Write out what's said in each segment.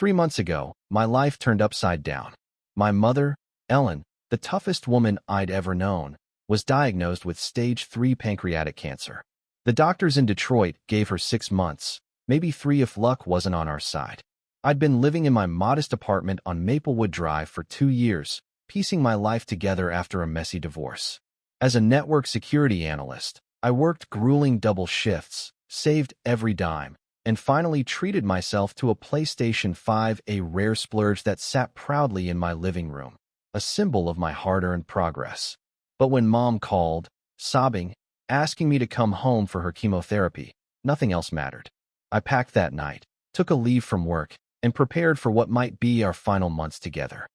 3 months ago, my life turned upside down. My mother, Ellen, the toughest woman I'd ever known, was diagnosed with stage 3 pancreatic cancer. The doctors in Detroit gave her 6 months, maybe 3 if luck wasn't on our side. I'd been living in my modest apartment on Maplewood Drive for 2 years, piecing my life together after a messy divorce. As a network security analyst, I worked grueling double shifts, saved every dime, and finally treated myself to a PlayStation 5, a rare splurge that sat proudly in my living room, a symbol of my hard-earned progress. But when Mom called, sobbing, asking me to come home for her chemotherapy, nothing else mattered. I packed that night, took a leave from work, and prepared for what might be our final months together.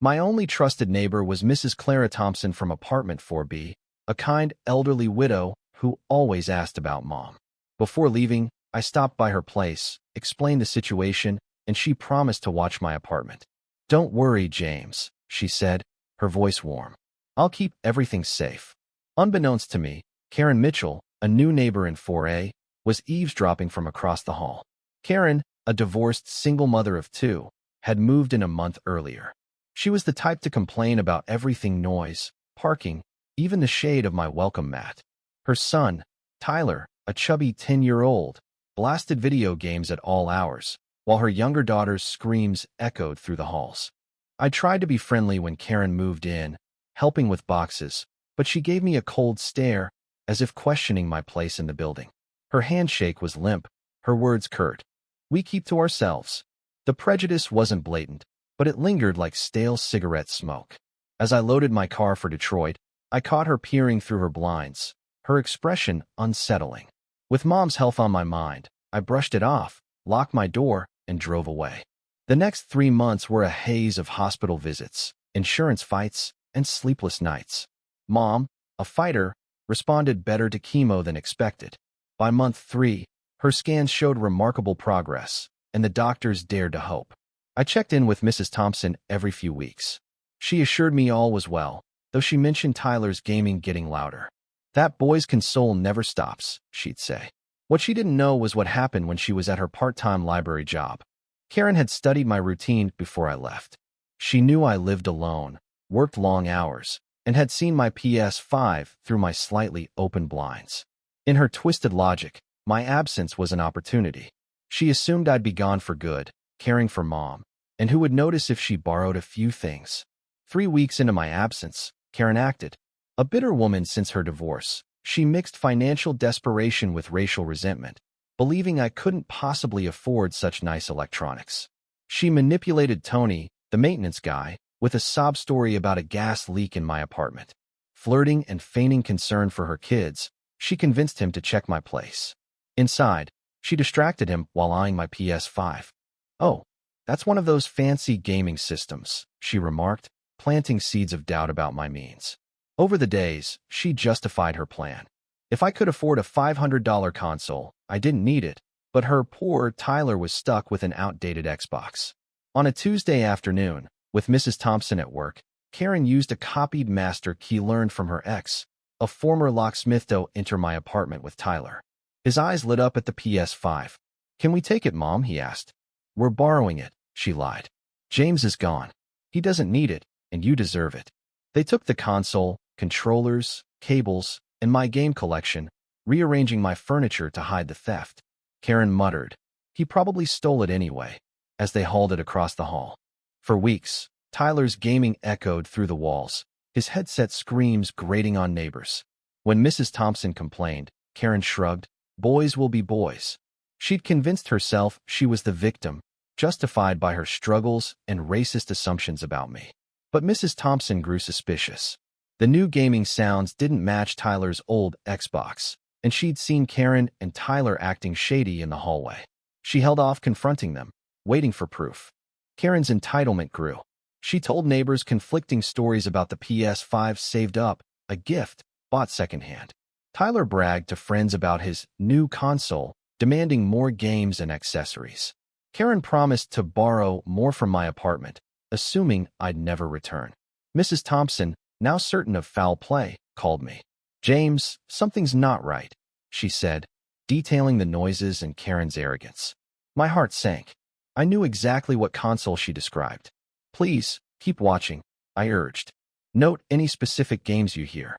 My only trusted neighbor was Mrs. Clara Thompson from apartment 4B, a kind, elderly widow who always asked about Mom. Before leaving, I stopped by her place, explained the situation, and she promised to watch my apartment. "Don't worry, James," she said, her voice warm. "I'll keep everything safe." Unbeknownst to me, Karen Mitchell, a new neighbor in 4A, was eavesdropping from across the hall. Karen, a divorced single mother of 2, had moved in a month earlier. She was the type to complain about everything: noise, parking, even the shade of my welcome mat. Her son, Tyler, a chubby 10-year-old, blasted video games at all hours, while her younger daughter's screams echoed through the halls. I tried to be friendly when Karen moved in, helping with boxes, but she gave me a cold stare, as if questioning my place in the building. Her handshake was limp, her words curt. "We keep to ourselves." The prejudice wasn't blatant, but it lingered like stale cigarette smoke. As I loaded my car for Detroit, I caught her peering through her blinds, her expression unsettling. With Mom's health on my mind, I brushed it off, locked my door, and drove away. The next 3 months were a haze of hospital visits, insurance fights, and sleepless nights. Mom, a fighter, responded better to chemo than expected. By month 3, her scans showed remarkable progress, and the doctors dared to hope. I checked in with Mrs. Thompson every few weeks. She assured me all was well, though she mentioned Tyler's gaming getting louder. "That boy's console never stops," she'd say. What she didn't know was what happened when she was at her part-time library job. Karen had studied my routine before I left. She knew I lived alone, worked long hours, and had seen my PS5 through my slightly open blinds. In her twisted logic, my absence was an opportunity. She assumed I'd be gone for good, caring for Mom, and who would notice if she borrowed a few things. 3 weeks into my absence, Karen acted. A bitter woman since her divorce, she mixed financial desperation with racial resentment, believing I couldn't possibly afford such nice electronics. She manipulated Tony, the maintenance guy, with a sob story about a gas leak in my apartment. Flirting and feigning concern for her kids, she convinced him to check my place. Inside, she distracted him while eyeing my PS5. "Oh, that's one of those fancy gaming systems," she remarked, planting seeds of doubt about my means. Over the days, she justified her plan. If I could afford a $500 console, I didn't need it, but her poor Tyler was stuck with an outdated Xbox. On a Tuesday afternoon, with Mrs. Thompson at work, Karen used a copied master key learned from her ex, a former locksmith, to enter my apartment with Tyler. His eyes lit up at the PS5. "Can we take it, Mom?" he asked. "We're borrowing it," she lied. "James is gone. He doesn't need it, and you deserve it." They took the console, controllers, cables, and my game collection, rearranging my furniture to hide the theft. Karen muttered, "He probably stole it anyway," as they hauled it across the hall. For weeks, Tyler's gaming echoed through the walls, his headset screams grating on neighbors. When Mrs. Thompson complained, Karen shrugged. Boys will be boys. She'd convinced herself she was the victim, justified by her struggles and racist assumptions about me. But Mrs. Thompson grew suspicious. The new gaming sounds didn't match Tyler's old Xbox, and she'd seen Karen and Tyler acting shady in the hallway. She held off confronting them, waiting for proof. Karen's entitlement grew. She told neighbors conflicting stories about the PS5 saved up, a gift bought secondhand. Tyler bragged to friends about his new console, demanding more games and accessories. Karen promised to borrow more from my apartment, assuming I'd never return. Mrs. Thompson, now certain of foul play, called me. "James, something's not right," she said, detailing the noises and Karen's arrogance. My heart sank. I knew exactly what console she described. Please, keep watching, I urged. Note any specific games you hear.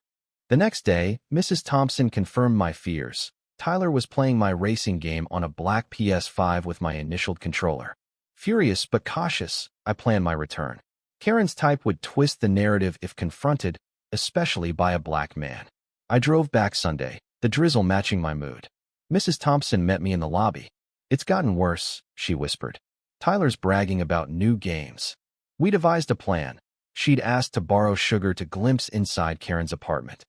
The next day, Mrs. Thompson confirmed my fears. Tyler was playing my racing game on a black PS5 with my initialed controller. Furious but cautious, I planned my return. Karen's type would twist the narrative if confronted, especially by a black man. I drove back Sunday, the drizzle matching my mood. Mrs. Thompson met me in the lobby. It's gotten worse, she whispered. Tyler's bragging about new games. We devised a plan. She'd asked to borrow Sugar to glimpse inside Karen's apartment.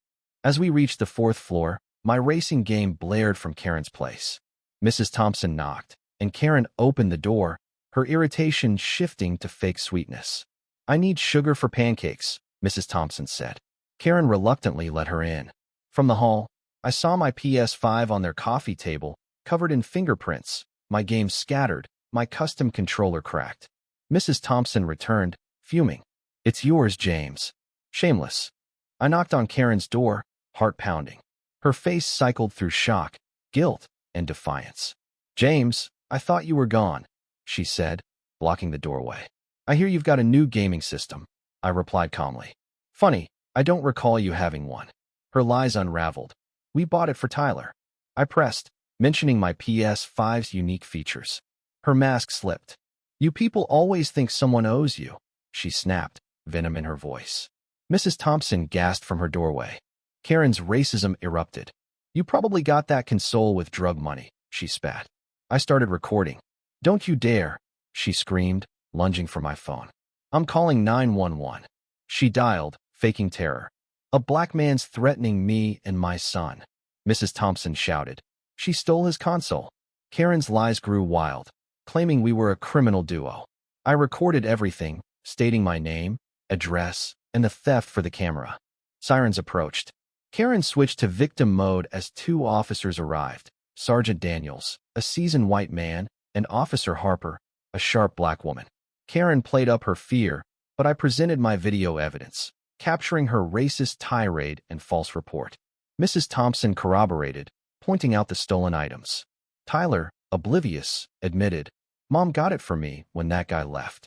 As we reached the fourth floor, my racing game blared from Karen's place. Mrs. Thompson knocked, and Karen opened the door, her irritation shifting to fake sweetness. I need sugar for pancakes, Mrs. Thompson said. Karen reluctantly let her in. From the hall, I saw my PS5 on their coffee table, covered in fingerprints, my game scattered, my custom controller cracked. Mrs. Thompson returned, fuming. It's yours, James. Shameless. I knocked on Karen's door, heart pounding. Her face cycled through shock, guilt, and defiance. James, I thought you were gone, she said, blocking the doorway. I hear you've got a new gaming system, I replied calmly. Funny, I don't recall you having one. Her lies unraveled. We bought it for Tyler. I pressed, mentioning my PS5's unique features. Her mask slipped. You people always think someone owes you, she snapped, venom in her voice. Mrs. Thompson gasped from her doorway. Karen's racism erupted. You probably got that console with drug money, she spat. I started recording. Don't you dare, she screamed, lunging for my phone. I'm calling 911. She dialed, faking terror. A black man's threatening me and my son, Mrs. Thompson shouted. She stole his console. Karen's lies grew wild, claiming we were a criminal duo. I recorded everything, stating my name, address, and the theft for the camera. Sirens approached. Karen switched to victim mode as two officers arrived, Sergeant Daniels, a seasoned white man, and Officer Harper, a sharp black woman. Karen played up her fear, but I presented my video evidence, capturing her racist tirade and false report. Mrs. Thompson corroborated, pointing out the stolen items. Tyler, oblivious, admitted, Mom got it for me when that guy left.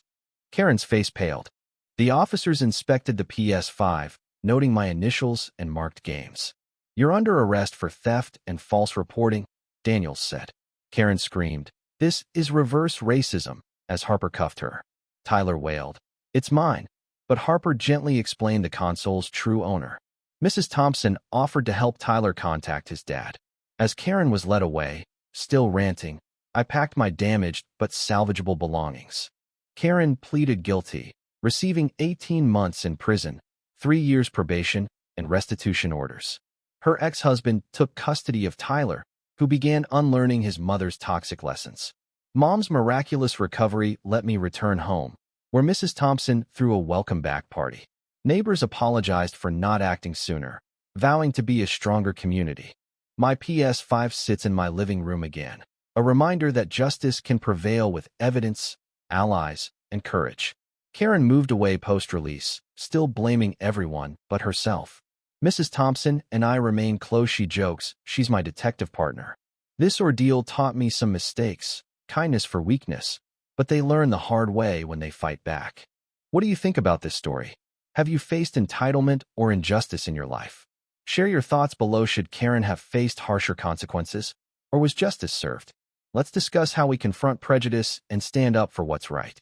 Karen's face paled. The officers inspected the PS5, noting my initials and marked games. You're under arrest for theft and false reporting, Daniels said. Karen screamed. This is reverse racism, as Harper cuffed her. Tyler wailed. It's mine. But Harper gently explained the console's true owner. Mrs. Thompson offered to help Tyler contact his dad. As Karen was led away, still ranting, I packed my damaged but salvageable belongings. Karen pleaded guilty, receiving 18 months in prison, 3 years probation, and restitution orders. Her ex-husband took custody of Tyler, who began unlearning his mother's toxic lessons. Mom's miraculous recovery let me return home, where Mrs. Thompson threw a welcome-back party. Neighbors apologized for not acting sooner, vowing to be a stronger community. My PS5 sits in my living room again, a reminder that justice can prevail with evidence, allies, and courage. Karen moved away post-release, still blaming everyone but herself. Mrs. Thompson and I remain close. She jokes, she's my detective partner. This ordeal taught me some mistakes, kindness for weakness, but they learn the hard way when they fight back. What do you think about this story? Have you faced entitlement or injustice in your life? Share your thoughts below. Should Karen have faced harsher consequences, or was justice served? Let's discuss how we confront prejudice and stand up for what's right.